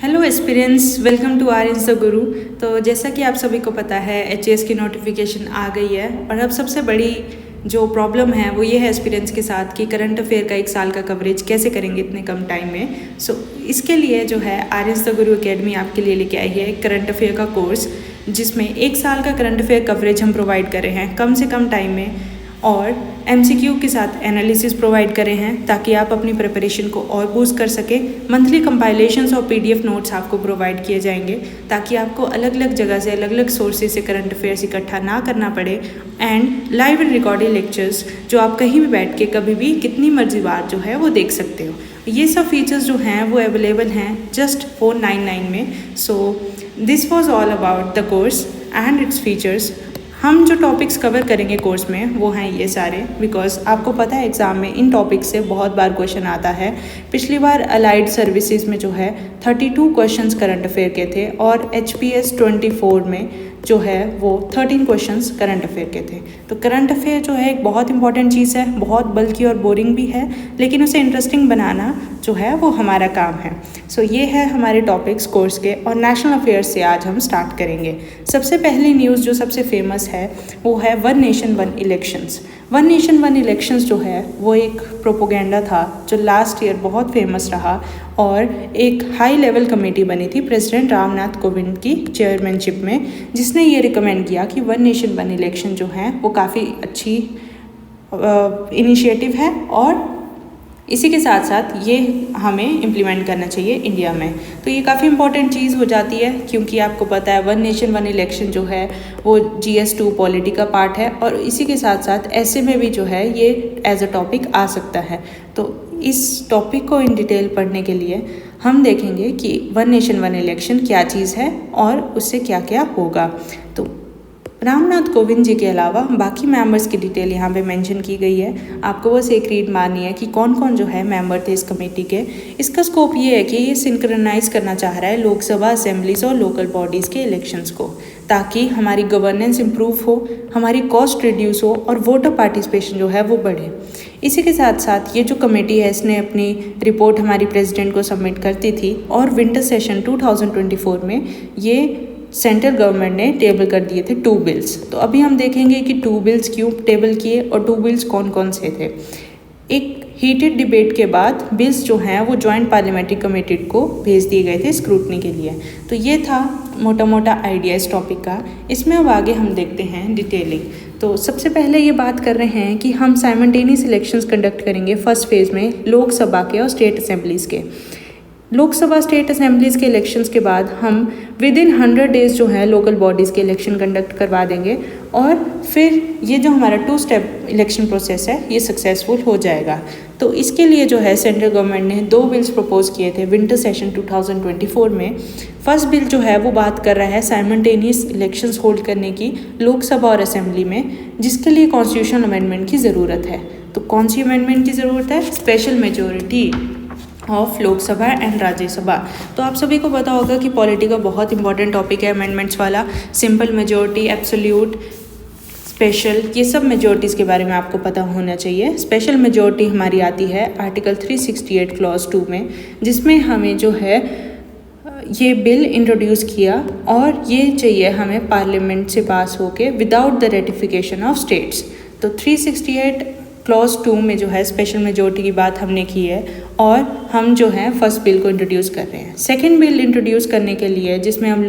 Hello aspirants, welcome to our इंस the guru. तो जैसा कि आप सभी को पता है एचएएस की नोटिफिकेशन आ गई है और अब सबसे बड़ी जो प्रॉब्लम है वो ये है एस्पिरेंट्स के साथ कि करंट अफेयर का 1 साल का कवरेज कैसे करेंगे इतने कम टाइम में। इसके लिए जो है आर इंस द गुरु अकेडमी आपके लिए लेके आई है करंट अफेयर का कोर्स, जिसमें 1 साल का करंट अफेयर कवरेज हम प्रोवाइड कर रहे हैं कम से कम टाइम में और एमसीक्यू के साथ एनालिसिस प्रोवाइड करे हैं ताकि आप अपनी प्रिपरेशन को और बूस्ट कर सकें। मंथली कंपाइलेशंस और पीडीएफ नोट्स आपको प्रोवाइड किए जाएंगे ताकि आपको अलग अलग जगह से अलग अलग सोर्सेज से करंट अफेयर्स इकट्ठा ना करना पड़े। And live and recorded lectures जो आप कहीं भी बैठ के कभी भी कितनी मर्जी बार जो है वो देख सकते हो। ये सब फीचर्स जो हैं वो अवेलेबल हैं जस्ट 499 में। So this was all about the course and its features. हम जो टॉपिक्स कवर करेंगे कोर्स में वो हैं ये सारे, बिकॉज आपको पता है एग्ज़ाम में इन टॉपिक्स से बहुत बार क्वेश्चन आता है। पिछली बार अलाइड सर्विसेज में जो है 32 क्वेश्चंस करंट अफेयर के थे और HPS 24 में जो है वो 13 क्वेश्चंस करंट अफेयर के थे। तो करंट अफेयर जो है एक बहुत इंपॉर्टेंट चीज़ है, बहुत बल्कि और बोरिंग भी है, लेकिन उसे इंटरेस्टिंग बनाना जो है वो हमारा काम है। सो ये है हमारे टॉपिक्स कोर्स के और नेशनल अफेयर्स से आज हम स्टार्ट करेंगे। सबसे पहली न्यूज़ जो सबसे फेमस है वो है one nation one elections. One nation one elections जो है वो एक प्रोपोगेंडा था जो लास्ट ईयर बहुत फेमस रहा और एक हाई लेवल कमेटी बनी थी प्रेसिडेंट रामनाथ कोविंद की चेयरमैनशिप में, जिसने ये रिकमेंड किया कि वन नेशन वन इलेक्शन जो है वो काफ़ी अच्छी इनिशिएटिव है और इसी के साथ साथ ये हमें इम्प्लीमेंट करना चाहिए इंडिया में। तो ये काफ़ी इंपॉर्टेंट चीज़ हो जाती है क्योंकि आपको पता है वन नेशन वन इलेक्शन जो है वो GS2 पॉलिटी का पार्ट है और इसी के साथ साथ ऐसे में भी जो है ये एज अ टॉपिक आ सकता है। तो इस टॉपिक को इन डिटेल पढ़ने के लिए हम देखेंगे कि वन नेशन वन इलेक्शन क्या चीज़ है और उससे क्या क्या होगा। तो रामनाथ कोविंद जी के अलावा बाकी मेंबर्स की डिटेल यहाँ पे मेंशन की गई है। आपको बस एक रीड मारनी है कि कौन कौन जो है मेंबर थे इस कमेटी के। इसका स्कोप ये है कि ये सिंक्रोनाइज करना चाह रहा है लोकसभा असेंबलीज और लोकल बॉडीज़ के इलेक्शंस को, ताकि हमारी गवर्नेंस इम्प्रूव हो, हमारी कॉस्ट रिड्यूस हो और वोटर पार्टिसिपेशन जो है वो बढ़े। इसी के साथ साथ ये जो कमेटी है इसने अपनी रिपोर्ट हमारी प्रेसिडेंट को सबमिट करती थी और विंटर सेशन 2024 में ये सेंट्रल गवर्नमेंट ने टेबल कर दिए थे 2 बिल्स। तो अभी हम देखेंगे कि 2 बिल्स क्यों टेबल किए और 2 बिल्स कौन कौन से थे। एक हीटेड डिबेट के बाद बिल्स जो हैं वो जॉइंट पार्लियामेंट्री कमेटी को भेज दिए गए थे स्क्रूटनी के लिए। तो ये था मोटा मोटा आइडिया इस टॉपिक का। इसमें अब आगे हम देखते हैं डिटेलिंग। तो सबसे पहले ये बात कर रहे हैं कि हम साइमल्टेनियस इलेक्शंस कंडक्ट करेंगे फर्स्ट फेज़ में लोकसभा के और स्टेट असेंबलीज़ के। लोकसभा स्टेट असेंबलीज़ के इलेक्शंस के बाद हम विद इन 100 डेज़ जो है लोकल बॉडीज़ के इलेक्शन कंडक्ट करवा देंगे और फिर ये जो हमारा 2 स्टेप इलेक्शन प्रोसेस है ये सक्सेसफुल हो जाएगा। तो इसके लिए जो है सेंट्रल गवर्नमेंट ने 2 बिल्स प्रपोज किए थे विंटर सेशन 2024 में। फर्स्ट बिल जो है वो बात कर रहा है साइमल्टेनियस इलेक्शंस होल्ड करने की लोकसभा और असेंबली में, जिसके लिए कॉन्स्टिट्यूशनल अमेंडमेंट की ज़रूरत है। तो कौन सी अमेंडमेंट की ज़रूरत है? Special majority of Lok Sabha and Rajya Sabha. तो आप सभी को पता होगा कि पॉलिटी का बहुत इंपॉर्टेंट टॉपिक है अमेंडमेंट्स वाला। सिंपल मेजोरिटी, एब्सोल्यूट, स्पेशल, ये सब मेजोरिटीज़ के बारे में आपको पता होना चाहिए। स्पेशल मेजोरिटी हमारी आती है आर्टिकल 368 क्लॉज 2 में, जिसमें हमें जो है ये बिल इंट्रोड्यूस किया और ये चाहिए हमें पार्लियामेंट से पास होके without the ratification of states. तो 368 क्लॉज 2 में जो है स्पेशल मेजोरिटी की बात हमने की है और हम जो है फर्स्ट बिल को इंट्रोड्यूस कर रहे हैं। सेकंड बिल इंट्रोड्यूस करने के लिए जिसमें हम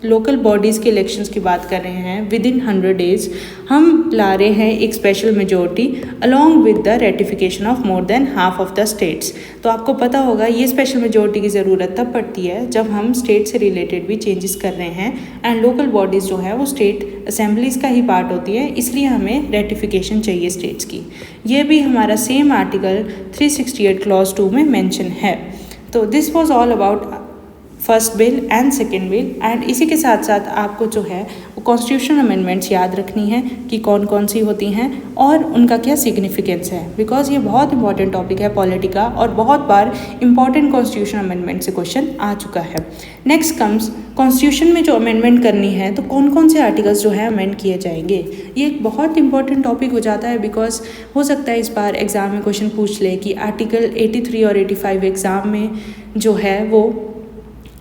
लोकल बॉडीज़ के इलेक्शंस की बात कर रहे हैं विद इन 100 डेज़, हम ला रहे हैं एक special majority along with the ratification of more than half of the states. तो आपको पता होगा ये स्पेशल मेजोरिटी की ज़रूरत तब पड़ती है जब हम स्टेट से रिलेटेड भी चेंजेस कर रहे हैं एंड लोकल बॉडीज़ जो है वो स्टेट असेंबलीज़ का ही पार्ट होती है, इसलिए हमें रेटिफिकेशन चाहिए स्टेट्स की। ये भी हमारा सेम आर्टिकल 368 क्लॉज 2 में मेंशन है। तो this was all about first bill and second bill. And इसी के साथ साथ आपको जो है वो कॉन्स्टिट्यूशनल अमेंडमेंट्स याद रखनी है कि कौन कौन सी होती हैं और उनका क्या सिग्निफिकेंस है, बिकॉज ये बहुत इंपॉर्टेंट टॉपिक है पॉलिटी का और बहुत बार इंपॉर्टेंट कॉन्स्टिट्यूशनल अमेंडमेंट से क्वेश्चन आ चुका है। नेक्स्ट कम्स कॉन्स्टिट्यूशन में जो अमेंडमेंट करनी है तो कौन कौन से आर्टिकल्स जो है अमेंड किए जाएंगे। ये एक बहुत इंपॉर्टेंट टॉपिक हो जाता है बिकॉज हो सकता है इस बार एग्ज़ाम में क्वेश्चन पूछ ले कि आर्टिकल 83 और 85 एग्ज़ाम में जो है वो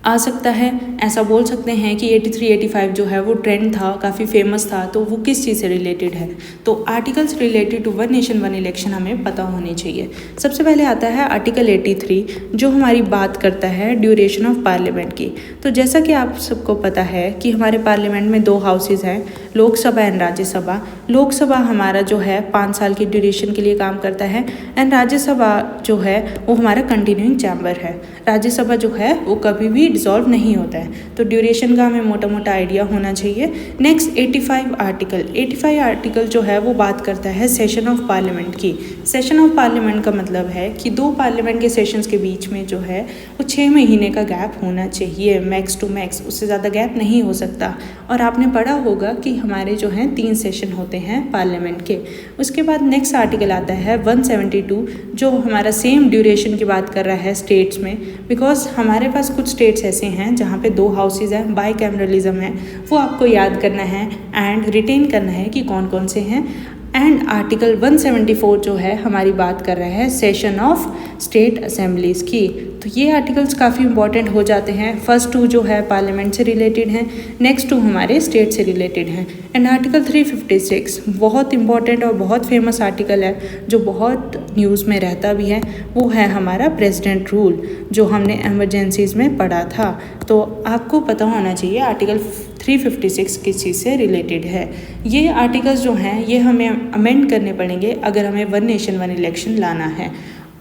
आ सकता है। ऐसा बोल सकते हैं कि 83-85 जो है वो ट्रेंड था, काफ़ी फेमस था, तो वो किस चीज़ से रिलेटेड है। तो articles related to one nation one election हमें पता होनी चाहिए। सबसे पहले आता है आर्टिकल 83 जो हमारी बात करता है ड्यूरेशन ऑफ पार्लियामेंट की। तो जैसा कि आप सबको पता है कि हमारे पार्लियामेंट में 2 हाउसेज हैं, लोकसभा एंड राज्यसभा। लोकसभा हमारा जो है 5 साल की ड्यूरेशन के लिए काम करता है एंड राज्यसभा जो है वो हमारा कंटिन्यूइंग चैम्बर है। राज्यसभा जो है वो कभी भी डिसॉल्व नहीं होता है। तो ड्यूरेशन का हमें मोटा मोटा आइडिया होना चाहिए। नेक्स्ट 85 आर्टिकल जो है वो बात करता है सेशन ऑफ पार्लियामेंट की। सेशन ऑफ पार्लियामेंट का मतलब है कि 2 पार्लियामेंट के सेशंस के बीच में जो है वो 6 महीने का गैप होना चाहिए, मैक्स टू मैक्स, उससे ज़्यादा गैप नहीं हो सकता। और आपने पढ़ा होगा कि हमारे जो हैं 3 सेशन होते हैं पार्लियामेंट के। उसके बाद नेक्स्ट आर्टिकल आता है 172 जो हमारा सेम ड्यूरेशन की बात कर रहा है स्टेट्स में, बिकॉज हमारे पास कुछ स्टेट्स ऐसे हैं जहाँ पे 2 हाउसेज हैं, बाईकैमरलिज्म है, वो आपको याद करना है एंड रिटेन करना है कि कौन कौन से हैं। एंड आर्टिकल 174 जो है हमारी बात कर रहा है सेशन ऑफ स्टेट असेंबलीज़ की। तो ये आर्टिकल्स काफ़ी इंपॉर्टेंट हो जाते हैं। फर्स्ट 2 जो है पार्लियामेंट से रिलेटेड हैं, नेक्स्ट 2 हमारे स्टेट से रिलेटेड हैं। एंड आर्टिकल 356 बहुत इंपॉर्टेंट और बहुत फेमस आर्टिकल है जो बहुत न्यूज़ में रहता भी है, वो है हमारा प्रेसिडेंट रूल जो हमने एमरजेंसीज़ में पढ़ा था। तो आपको पता होना चाहिए आर्टिकल 356 किस चीज़ से रिलेटेड है। ये आर्टिकल्स जो हैं ये हमें अमेंड करने पड़ेंगे अगर हमें वन नेशन वन इलेक्शन लाना है।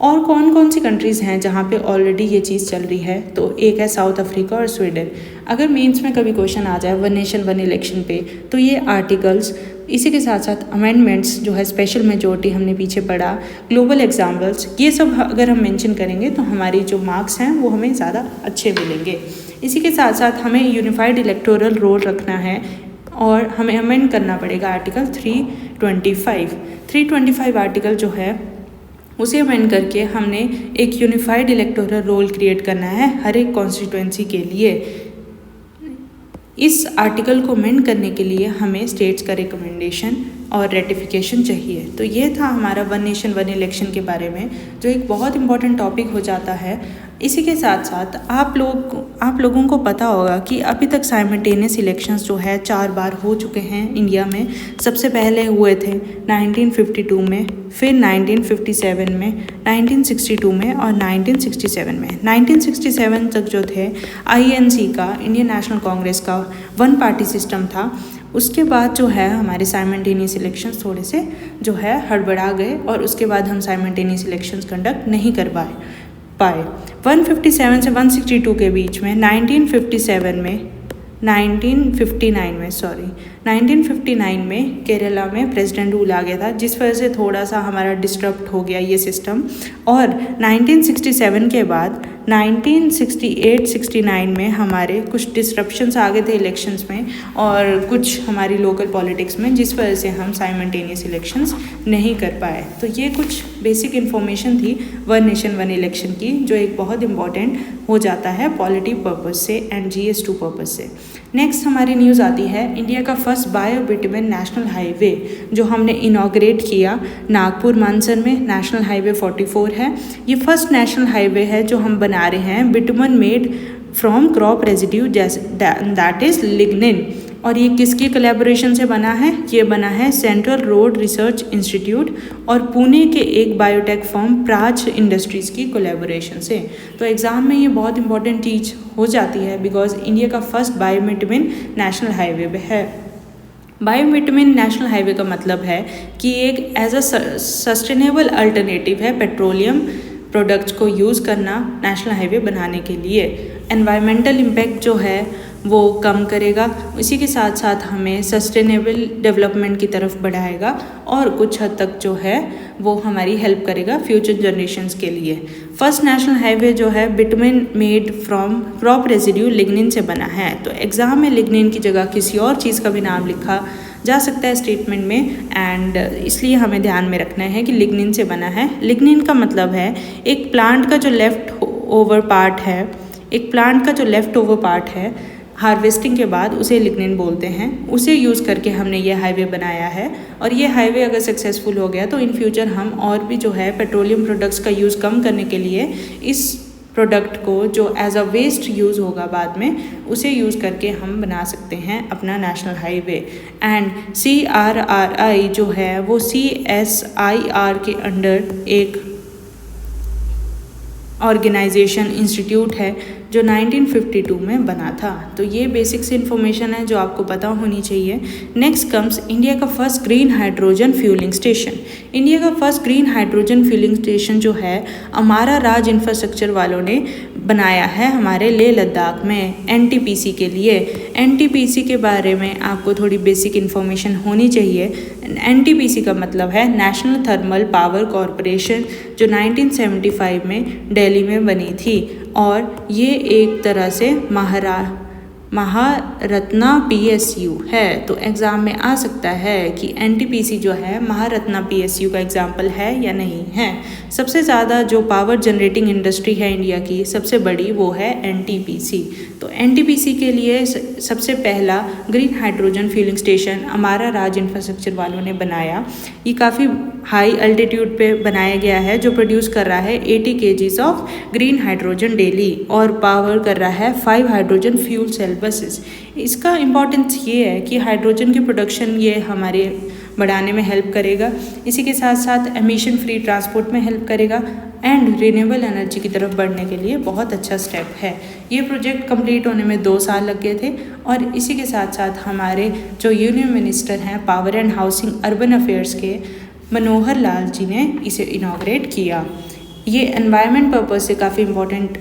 और कौन कौन सी कंट्रीज़ हैं जहाँ पे ऑलरेडी ये चीज़ चल रही है, तो एक है साउथ अफ्रीका और स्वीडन। अगर मेंस में कभी क्वेश्चन आ जाए वन नेशन वन इलेक्शन पे तो ये आर्टिकल्स, इसी के साथ साथ अमेंडमेंट्स जो है, स्पेशल मेजॉरिटी हमने पीछे पढ़ा, ग्लोबल एग्जाम्पल्स, ये सब अगर हम मेंशन करेंगे तो हमारी जो मार्क्स हैं वो हमें ज़्यादा अच्छे मिलेंगे। इसी के साथ साथ हमें यूनिफाइड इलेक्टोरल रोल रखना है और हमें अमेंड करना पड़ेगा आर्टिकल 325 आर्टिकल जो है उसे अमेंड करके हमने एक यूनिफाइड इलेक्टोरल रोल क्रिएट करना है हर एक कॉन्स्टिट्यूएंसी के लिए। इस आर्टिकल को अमेंड करने के लिए हमें स्टेट्स का रिकमेंडेशन और रेटिफिकेशन चाहिए। तो ये था हमारा वन नेशन वन इलेक्शन के बारे में, जो एक बहुत इंपॉर्टेंट टॉपिक हो जाता है। इसी के साथ साथ आप लोगों को पता होगा कि अभी तक साइमल्टेनियस इलेक्शंस जो है 4 बार हो चुके हैं इंडिया में। सबसे पहले हुए थे 1952 में, फिर 1957 में, 1962 में और 1967 में। 1967 तक जो थे INC का, इंडियन नेशनल कांग्रेस का 1 पार्टी सिस्टम था। उसके बाद जो है हमारे साइमल्टेनियस इलेक्शंस थोड़े से जो है हड़बड़ा गए और उसके बाद हम साइमल्टेनियस इलेक्शंस कंडक्ट नहीं कर पाए। 157 से 162 के बीच में 1959 में केरला में प्रेसिडेंट रूल आ गया था, जिस वजह से थोड़ा सा हमारा डिस्टर्ब हो गया ये सिस्टम। और 1967 के बाद 1968-69 में हमारे कुछ डिस्ट्रप्शंस आ गए थे इलेक्शंस में और कुछ हमारी लोकल पॉलिटिक्स में, जिस वजह से हम साइमल्टेनियस इलेक्शंस नहीं कर पाए। तो ये कुछ बेसिक इन्फॉर्मेशन थी वन नेशन वन इलेक्शन की, जो एक बहुत इंपॉर्टेंट हो जाता है पॉलिटी पर्पज़ से एंड GS2 पर्पज़ से। नेक्स्ट हमारी न्यूज़ आती है इंडिया का फर्स्ट बायो-बिटुमेन नेशनल हाईवे जो हमने इनॉग्रेट किया नागपुर मानसर में। नेशनल हाईवे 44 है। ये फर्स्ट नेशनल हाईवे है जो हम बना रहे हैं bitumen made from crop residue that is lignin. और ये किसकी कोलैबोरेशन से बना है? ये बना है सेंट्रल रोड रिसर्च इंस्टीट्यूट और पुणे के एक बायोटेक फर्म प्राज इंडस्ट्रीज़ की कोलैबोरेशन से। तो एग्ज़ाम में ये बहुत इंपॉर्टेंट चीज़ हो जाती है बिकॉज इंडिया का फर्स्ट बायोबिटुमेन नेशनल हाईवे है। बायोबिटुमेन नेशनल हाईवे का मतलब है कि एक एज अ सस्टेनेबल अल्टरनेटिव है पेट्रोलियम प्रोडक्ट्स को यूज़ करना नेशनल हाईवे बनाने के लिए। एनवायरमेंटल इम्पैक्ट जो है वो कम करेगा, इसी के साथ साथ हमें सस्टेनेबल डेवलपमेंट की तरफ बढ़ाएगा और कुछ हद तक जो है वो हमारी हेल्प करेगा फ्यूचर जनरेशन्स के लिए। फर्स्ट नेशनल हाईवे जो है bitumen made from crop residue lignin से बना है। तो एग्ज़ाम में लिग्निन की जगह किसी और चीज़ का भी नाम लिखा जा सकता है स्टेटमेंट में, एंड इसलिए हमें ध्यान में रखना है कि लिग्निन से बना है। लिग्निन का मतलब है एक प्लांट का जो लेफ़्ट ओवर पार्ट है हार्वेस्टिंग के बाद उसे लिग्निन बोलते हैं। उसे यूज़ करके हमने ये हाईवे बनाया है और ये हाईवे अगर सक्सेसफुल हो गया तो इन फ्यूचर हम और भी जो है पेट्रोलियम प्रोडक्ट्स का यूज़ कम करने के लिए इस प्रोडक्ट को जो एज अ वेस्ट यूज़ होगा बाद में, उसे यूज़ करके हम बना सकते हैं अपना नेशनल हाईवे। एंड CRRI जो है वो CSIR के अंडर एक ऑर्गेनाइजेशन इंस्टीट्यूट है जो 1952 में बना था। तो ये बेसिक्स इन्फॉर्मेशन है जो आपको पता होनी चाहिए। नेक्स्ट कम्स इंडिया का first green hydrogen fueling station. India का first green hydrogen fueling station जो है अमारा राज इंफ्रास्ट्रक्चर वालों ने बनाया है हमारे लेह लद्दाख में NTPC के लिए। NTPC के बारे में आपको थोड़ी बेसिक इन्फॉर्मेशन होनी चाहिए। NTPC का मतलब है नेशनल थर्मल पावर कॉरपोरेशन, जो 1975 में दिल्ली में बनी थी और ये एक तरह से महारत्ना PSU है। तो एग्ज़ाम में आ सकता है कि NTPC जो है महारत्ना PSU का एग्जाम्पल है या नहीं है। सबसे ज़्यादा जो पावर जनरेटिंग इंडस्ट्री है इंडिया की सबसे बड़ी वो है NTPC। तो NTPC के लिए सबसे पहला ग्रीन हाइड्रोजन फ्यूलिंग स्टेशन अमारा राज इंफ्रास्ट्रक्चर वालों ने बनाया। ये काफ़ी हाई अल्टीट्यूड पे बनाया गया है जो प्रोड्यूस कर रहा है 80 kgs of green hydrogen daily और पावर कर रहा है 5 हाइड्रोजन फ्यूल सेल बसेस। इसका इम्पॉर्टेंस ये है कि हाइड्रोजन की प्रोडक्शन ये हमारे बढ़ाने में हेल्प करेगा, इसी के साथ साथ एमिशन फ्री ट्रांसपोर्ट में हेल्प करेगा एंड रिन्यूएबल एनर्जी की तरफ बढ़ने के लिए बहुत अच्छा स्टेप है। ये प्रोजेक्ट कंप्लीट होने में 2 साल लग गए थे और इसी के साथ साथ हमारे जो यूनियन मिनिस्टर हैं power and housing urban affairs के मनोहर लाल जी ने इसे इनॉग्रेट किया। ये एनवायरनमेंट पर्पस से काफ़ी इम्पोर्टेंट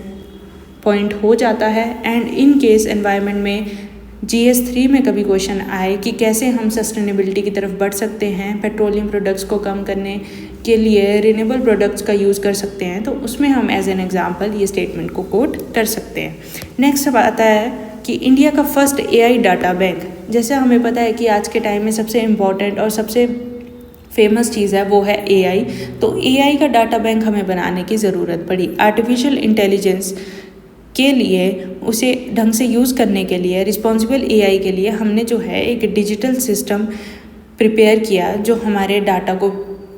पॉइंट हो जाता है एंड इन केस एनवायरनमेंट में GS3 में कभी क्वेश्चन आए कि कैसे हम सस्टेनेबिलिटी की तरफ बढ़ सकते हैं, पेट्रोलियम प्रोडक्ट्स को कम करने के लिए रिन्यूएबल प्रोडक्ट्स का यूज़ कर सकते हैं, तो उसमें हम एज एन एग्जांपल ये स्टेटमेंट को कोट कर सकते हैं। नेक्स्ट अब आता है कि इंडिया का फर्स्ट AI डाटा बैंक। जैसे हमें पता है कि आज के टाइम में सबसे इम्पॉर्टेंट और सबसे फेमस चीज़ है वो है AI। तो AI का डाटा बैंक हमें बनाने की ज़रूरत पड़ी। आर्टिफिशियल इंटेलिजेंस के लिए उसे ढंग से यूज़ करने के लिए रिस्पॉन्सिबल AI के लिए हमने जो है एक डिजिटल सिस्टम प्रिपेयर किया जो हमारे डाटा को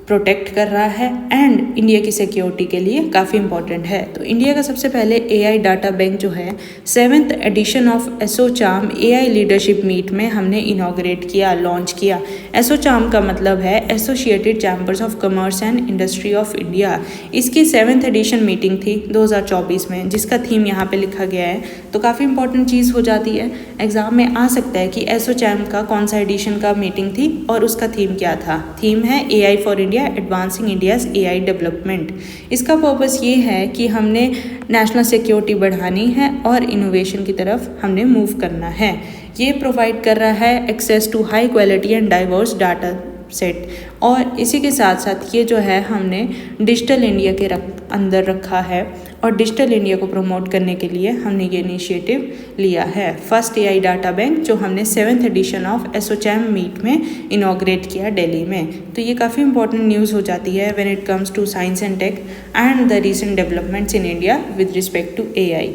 प्रोटेक्ट कर रहा है एंड इंडिया की सिक्योरिटी के लिए काफ़ी इंपॉर्टेंट है। तो इंडिया का सबसे पहले AI डाटा बैंक जो है 7th edition of ASSOCHAM AI leadership meet में हमने इनॉग्रेट किया, लॉन्च किया। एसोचाम का मतलब है associated chambers of commerce and industry of India. इसकी 7th एडिशन मीटिंग थी 2024 में, जिसका थीम यहाँ पे लिखा गया है। तो काफ़ी इंपॉर्टेंट चीज़ हो जाती है, एग्जाम में आ सकता है कि एसोचैम का कौन सा एडिशन का मीटिंग थी और उसका थीम क्या था। थीम है AI for India advancing India's AI development. इसका पर्पस ये है कि हमने नेशनल सिक्योरिटी बढ़ानी है और इनोवेशन की तरफ हमने मूव करना है। ये प्रोवाइड कर रहा है access to high quality and diverse data set और इसी के साथ साथ ये जो है हमने डिजिटल इंडिया के अंदर रखा है और डिजिटल इंडिया को प्रमोट करने के लिए हमने ये इनिशिएटिव लिया है। फर्स्ट AI डाटा बैंक जो हमने 7th edition of ASSOCHAM meet में इनॉग्रेट किया दिल्ली में। तो ये काफ़ी इंपॉर्टेंट न्यूज़ हो जाती है when it comes to science and tech and the recent developments in India with respect to AI।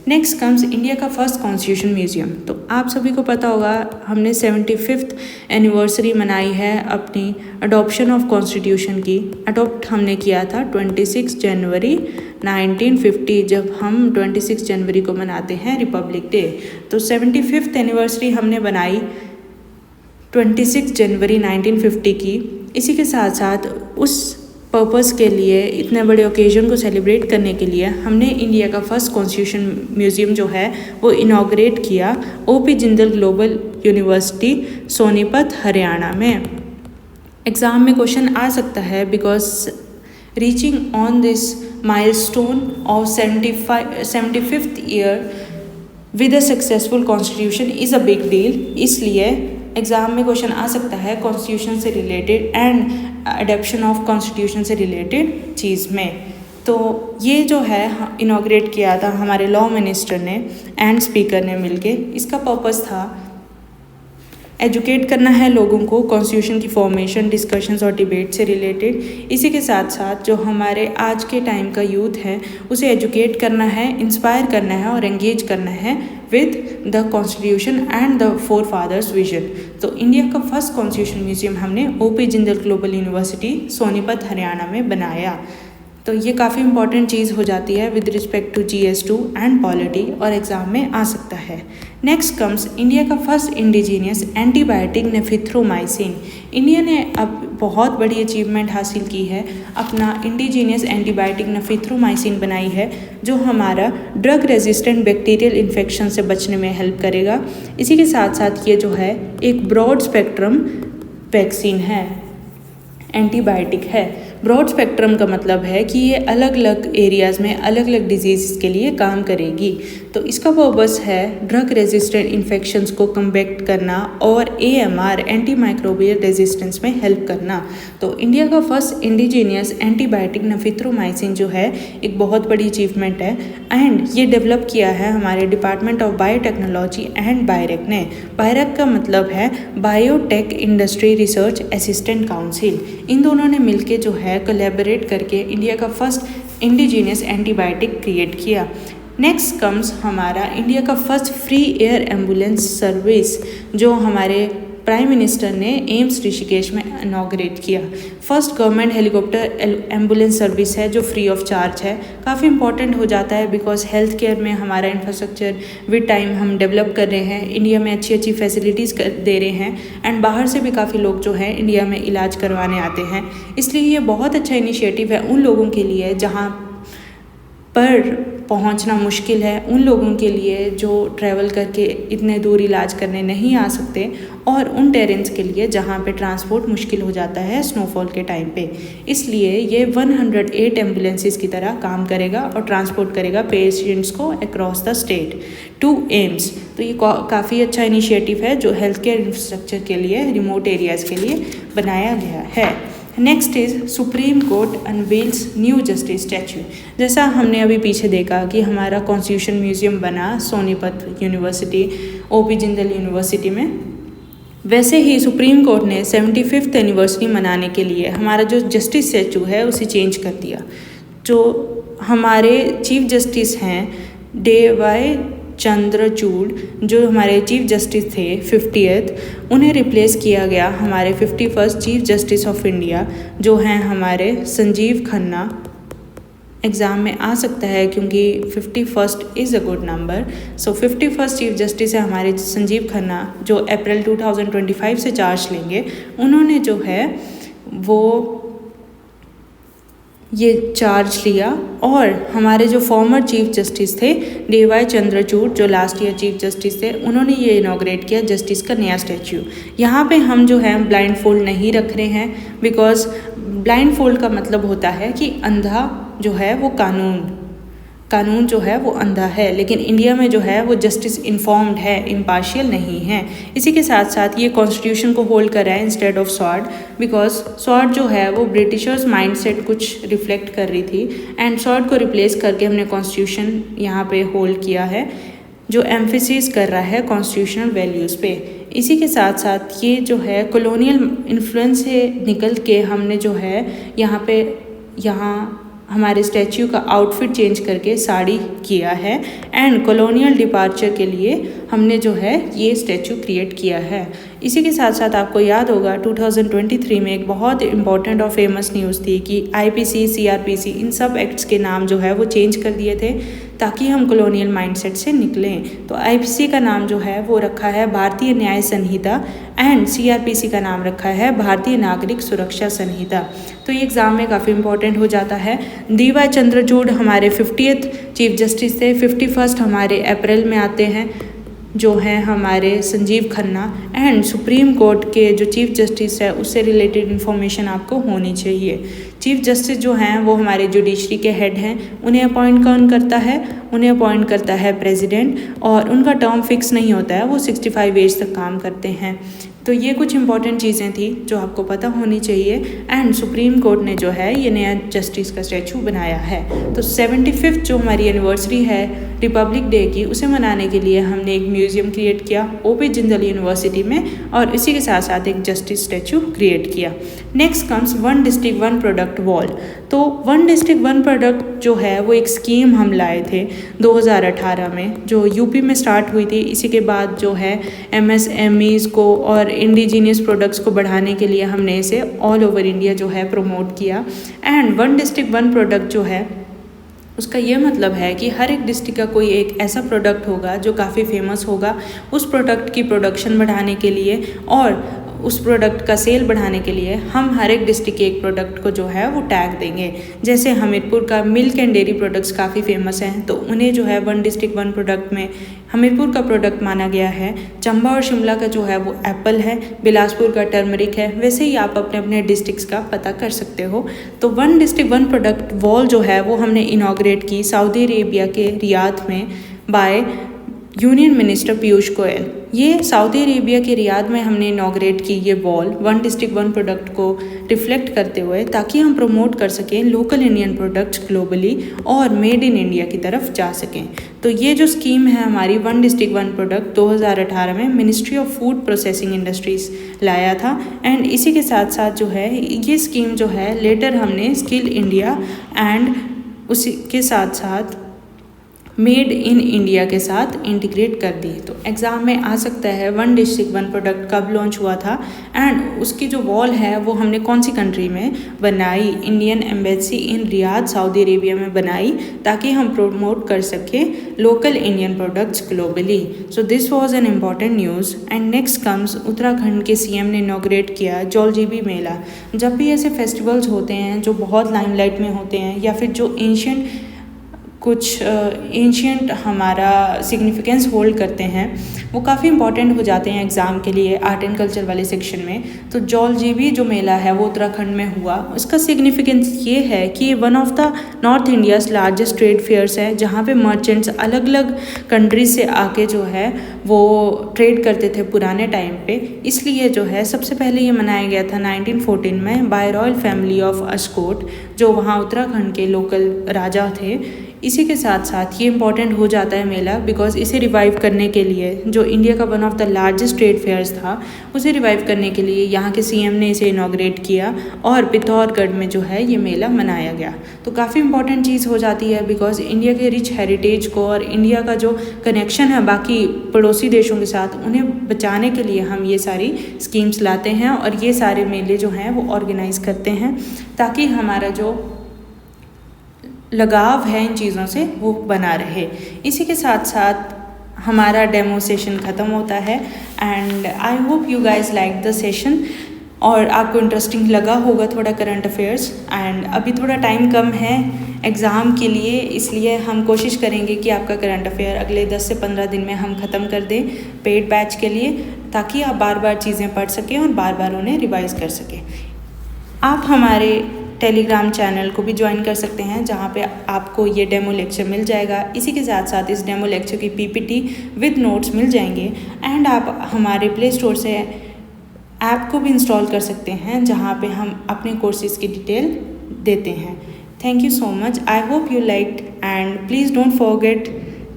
Next comes India का फर्स्ट कॉन्स्टिट्यूशन म्यूज़ियम। तो आप सभी को पता होगा हमने 75th एनिवर्सरी मनाई है अपनी अडॉप्शन ऑफ कॉन्स्टिट्यूशन की। अडॉप्ट हमने किया था 26 जनवरी 1950, जब हम 26 जनवरी को मनाते हैं रिपब्लिक डे। तो 75th एनिवर्सरी हमने बनाई 26 जनवरी 1950 की। इसी के साथ साथ उस पर्पस के लिए, इतने बड़े ओकेजन को सेलिब्रेट करने के लिए हमने इंडिया का फर्स्ट कॉन्स्टिट्यूशन म्यूज़ियम जो है वो इनॉग्रेट किया OP Jindal global university Sonipat Haryana में। एग्ज़ाम में क्वेश्चन आ सकता है because reaching on this milestone of 75th year with a successful constitution is a big deal. इसलिए एग्ज़ाम में क्वेश्चन आ सकता है कॉन्स्टिट्यूशन से related and adoption of constitution से रिलेटेड चीज़ में। तो ये जो है इनॉग्रेट किया था हमारे लॉ मिनिस्टर ने एंड स्पीकर ने मिलके। इसका पर्पस था एजुकेट करना है लोगों को कॉन्स्टिट्यूशन की फॉर्मेशन, डिस्कशंस और डिबेट से रिलेटेड। इसी के साथ साथ जो हमारे आज के टाइम का यूथ है उसे एजुकेट करना है, इंस्पायर करना है और एंगेज करना है with the constitution and the forefathers vision. तो इंडिया का फर्स्ट कॉन्स्टिट्यूशन म्यूजियम हमने OP Jindal global university Sonipat Haryana में बनाया। तो ये काफ़ी इंपॉर्टेंट चीज़ हो जाती है with respect to GS2 and polity और एग्ज़ाम में आ सकता है। नेक्स्ट कम्स इंडिया का first indigenous antibiotic nafithromycin. India ने अब बहुत बड़ी अचीवमेंट हासिल की है, अपना इंडिजीनियस एंटीबायोटिक नेफिथ्रोमाइसिन बनाई है जो हमारा ड्रग रेजिस्टेंट बैक्टीरियल इन्फेक्शन से बचने में हेल्प करेगा। इसी के साथ साथ ये जो है एक ब्रॉड स्पेक्ट्रम वैक्सीन है, एंटीबायोटिक है। ब्रॉड स्पेक्ट्रम का मतलब है कि ये अलग अलग एरियाज़ में अलग अलग डिजीज़ के लिए काम करेगी। तो इसका पर्पस है ड्रग रेजिस्टेंट इन्फेक्शंस को कम्बैट करना और AMR एंटी माइक्रोबियल रेजिस्टेंस में हेल्प करना। तो इंडिया का फर्स्ट इंडिजीनियस एंटीबायोटिक नेफिथ्रोमाइसिन जो है एक बहुत बड़ी अचीवमेंट है एंड ये डेवलप किया है हमारे department of biotechnology and BIRAC ने। बायरेक का मतलब है biotech industry research assistant council. इन दोनों ने मिलकर जो है कोलैबोरेट करके इंडिया का फर्स्ट इंडिजीनियस एंटीबायोटिक क्रिएट किया। नेक्स्ट कम्स हमारा इंडिया का first free air ambulance service जो हमारे प्राइम मिनिस्टर ने एम्स ऋषिकेश में इनॉग्रेट किया। First government helicopter ambulance service है जो फ्री ऑफ चार्ज है। काफ़ी इंपॉर्टेंट हो जाता है बिकॉज हेल्थ केयर में हमारा इंफ्रास्ट्रक्चर विद टाइम हम डेवलप कर रहे हैं, इंडिया में अच्छी अच्छी फैसिलिटीज़ दे रहे हैं एंड बाहर से भी काफ़ी लोग जो हैं इंडिया में इलाज करवाने आते हैं। इसलिए ये बहुत अच्छा इनिशिएटिव है उन लोगों के लिए जहाँ पर पहुंचना मुश्किल है, उन लोगों के लिए जो ट्रैवल करके इतने दूर इलाज करने नहीं आ सकते और उन टेरेंस के लिए जहां पे ट्रांसपोर्ट मुश्किल हो जाता है स्नोफॉल के टाइम पे। इसलिए ये 108 एम्बुलेंसेस की तरह काम करेगा और ट्रांसपोर्ट करेगा पेशेंट्स को across the state to AIIMS. तो ये काफ़ी अच्छा इनिशिएटिव है जो हेल्थ केयर इंफ्रास्ट्रक्चर के लिए रिमोट एरियाज़ के लिए बनाया गया है। Next is supreme court unveils new justice statue. जैसा हमने अभी पीछे देखा कि हमारा कॉन्स्टिट्यूशन म्यूज़ियम बना Sonipat university OP Jindal university में, वैसे ही सुप्रीम कोर्ट ने 75th एनिवर्सरी मनाने के लिए हमारा जो जस्टिस स्टैचू है उसे चेंज कर दिया। जो हमारे चीफ जस्टिस हैं DY चंद्रचूड़ जो हमारे चीफ जस्टिस थे 50th, उन्हें रिप्लेस किया गया हमारे 51st chief justice of India जो हैं हमारे संजीव खन्ना। एग्ज़ाम में आ सकता है क्योंकि 51st is a good number. So 51st chief justice है हमारे संजीव खन्ना जो अप्रैल 2025 से चार्ज लेंगे। उन्होंने जो है वो ये चार्ज लिया और हमारे जो फॉर्मर चीफ जस्टिस थे DY चंद्रचूड़ जो लास्ट ईयर चीफ जस्टिस थे, उन्होंने ये इनॉग्रेट किया जस्टिस का नया स्टैच्यू। यहाँ पे हम जो है ब्लाइंड फोल्ड नहीं रख रहे हैं बिकॉज ब्लाइंड फोल्ड का मतलब होता है कि अंधा जो है वो कानून जो है वो अंधा है, लेकिन इंडिया में जो है वो जस्टिस इन्फॉर्म्ड है, इम्पार्शियल नहीं है। इसी के साथ साथ ये कॉन्स्टिट्यूशन को होल्ड कर रहा है instead of sword because sword जो है वो ब्रिटिशर्स माइंडसेट कुछ रिफ्लेक्ट कर रही थी एंड स्वॉर्ड को रिप्लेस करके हमने कॉन्स्टिट्यूशन यहाँ पे होल्ड किया है जो एम्फेसिस कर रहा है कॉन्स्टिट्यूशनल वैल्यूज़ पे। इसी के साथ साथ ये जो है कॉलोनियल इन्फ्लुएंस से निकल के हमने जो है यहाँ हमारे स्टैच्यू का आउटफिट चेंज करके साड़ी किया है एंड कॉलोनियल डिपार्चर के लिए हमने जो है ये स्टैच्यू क्रिएट किया है। इसी के साथ साथ आपको याद होगा 2023 में एक बहुत इंपॉर्टेंट और फेमस न्यूज़ थी कि IPC CRPC इन सब एक्ट्स के नाम जो है वो चेंज कर दिए थे ताकि हम कॉलोनियल माइंडसेट से निकलें। तो IPC का नाम जो है वो रखा है भारतीय न्याय संहिता एंड CRPC का नाम रखा है भारतीय नागरिक सुरक्षा संहिता। तो ये एग्ज़ाम में काफ़ी इंपॉर्टेंट हो जाता है। DY चंद्रचूड़ हमारे 50th चीफ जस्टिस थे, 51st हमारे अप्रैल में आते हैं जो हैं हमारे Sanjeev Khanna and supreme court के जो चीफ जस्टिस है उससे रिलेटेड इन्फॉर्मेशन आपको होनी चाहिए। चीफ जस्टिस जो हैं वो हमारे जुडिशरी के हेड हैं, उन्हें अपॉइंट कौन करता है? उन्हें अपॉइंट करता है प्रेसिडेंट और उनका टर्म फिक्स नहीं होता है, वो 65 एज तक काम करते हैं। तो ये कुछ इंपॉर्टेंट चीज़ें थी जो आपको पता होनी चाहिए एंड सुप्रीम कोर्ट ने जो है ये नया जस्टिस का स्टैचू बनाया है। तो 75th जो हमारी एनिवर्सरी है रिपब्लिक डे की, उसे मनाने के लिए हमने एक म्यूज़ियम क्रिएट किया OP जिंदल यूनिवर्सिटी में और इसी के साथ साथ एक जस्टिस स्टैचू क्रिएट किया। Next comes one district one product wall. तो वन डिस्ट्रिक्ट वन प्रोडक्ट जो है वो एक स्कीम हम लाए थे 2018 में, जो यूपी में स्टार्ट हुई थी। इसी के बाद जो है MSMEs को और इंडिजीनियस प्रोडक्ट्स को बढ़ाने के लिए हमने इसे ऑल ओवर इंडिया जो है प्रमोट किया। And one district one product जो है उसका ये मतलब है कि हर एक डिस्ट्रिक्ट का कोई एक ऐसा प्रोडक्ट होगा जो काफ़ी फेमस होगा। उस प्रोडक्ट की प्रोडक्शन बढ़ाने के लिए और उस प्रोडक्ट का सेल बढ़ाने के लिए हम हर एक डिस्ट्रिक्ट के एक प्रोडक्ट को जो है वो टैग देंगे। जैसे हमीरपुर का मिल्क एंड डेयरी प्रोडक्ट्स काफ़ी फेमस हैं, तो उन्हें जो है वन डिस्ट्रिक्ट वन प्रोडक्ट में हमीरपुर का प्रोडक्ट माना गया है। चंबा और शिमला का जो है वो एप्पल है, बिलासपुर का टर्मरिक है। वैसे ही आप अपने अपने डिस्ट्रिक्ट्स का पता कर सकते हो। तो one district one product wall जो है वो हमने इनॉग्रेट की सऊदी अरेबिया के रियाद में by union minister Piyush Goyal. ये सऊदी अरेबिया के रियाद में हमने इनॉग्रेट की ये wall one district one product को रिफ्लेक्ट करते हुए, ताकि हम प्रमोट कर सकें लोकल इंडियन प्रोडक्ट्स ग्लोबली और मेड इन इंडिया की तरफ जा सकें। तो ये जो स्कीम है हमारी वन डिस्ट्रिक्ट वन प्रोडक्ट 2018 में ministry of food processing industries लाया था। एंड इसी के साथ साथ जो है ये स्कीम जो है लेटर हमने स्किल इंडिया एंड उसी के साथ साथ मेड इन इंडिया के साथ इंटीग्रेट कर दी। तो एग्ज़ाम में आ सकता है वन डिस्ट्रिक्ट वन प्रोडक्ट कब लॉन्च हुआ था एंड उसकी जो वॉल है वो हमने कौन सी कंट्री में बनाई। Indian embassy in Riyadh Saudi Arabia में बनाई, ताकि हम प्रमोट कर सकें local Indian products globally. So this was an important news. And next comes Uttarakhand के CM ने इनॉग्रेट किया जौलजीबी मेला। जब भी ऐसे फेस्टिवल्स होते हैं जो बहुत लाइमलाइट में होते हैं या फिर जो एंशियंट हमारा सिग्निफिकेंस होल्ड करते हैं, वो काफ़ी इंपॉर्टेंट हो जाते हैं एग्ज़ाम के लिए आर्ट एंड कल्चर वाले सेक्शन में। तो जौलजीबी जो मेला है वो उत्तराखंड में हुआ। उसका सिग्निफिकेंस ये है कि one of the north India's largest trade fairs है, जहाँ पे मर्चेंट्स अलग अलग कंट्रीज से आके जो है वो ट्रेड करते थे पुराने टाइम पे। इसलिए जो है सबसे पहले ये मनाया गया था 1914 में by royal family of Askot, जो वहाँ उत्तराखंड के लोकल राजा थे। इसी के साथ साथ ये इम्पॉर्टेंट हो जाता है मेला बिकॉज इसे रिवाइव करने के लिए, जो इंडिया का one of the largest trade fairs था, उसे रिवाइव करने के लिए यहाँ के CM ने इसे इनॉग्रेट किया और पिथौरगढ़ में जो है ये मेला मनाया गया। तो काफ़ी इंपॉर्टेंट चीज़ हो जाती है बिकॉज इंडिया के रिच हेरिटेज को और इंडिया का जो कनेक्शन है बाकी पड़ोसी देशों के साथ, उन्हें बचाने के लिए हम ये सारी स्कीम्स लाते हैं और ये सारे मेले जो हैं वो ऑर्गेनाइज़ करते हैं, ताकि हमारा जो लगाव है इन चीज़ों से वो बना रहे। इसी के साथ साथ हमारा डेमो सेशन ख़त्म होता है। And I hope you guys like the session और आपको इंटरेस्टिंग लगा होगा थोड़ा करंट अफेयर्स। एंड अभी थोड़ा टाइम कम है एग्ज़ाम के लिए, इसलिए हम कोशिश करेंगे कि आपका करंट अफेयर अगले 10 से 15 दिन में हम ख़त्म कर दें पेड बैच के लिए, ताकि आप बार बार चीज़ें पढ़ सकें और बार बार उन्हें रिवाइज़ कर सकें। आप हमारे टेलीग्राम चैनल को भी ज्वाइन कर सकते हैं, जहाँ पे आपको ये डेमो लेक्चर मिल जाएगा। इसी के साथ साथ इस डेमो लेक्चर की PPT विद नोट्स मिल जाएंगे। एंड आप हमारे प्ले स्टोर से ऐप को भी इंस्टॉल कर सकते हैं, जहाँ पे हम अपने कोर्सेज़ की डिटेल देते हैं। Thank you so much. I hope you liked and please don't forget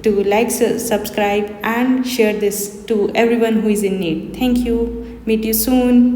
to like, subscribe and share this to everyone who is in need. Thank you. Meet you soon.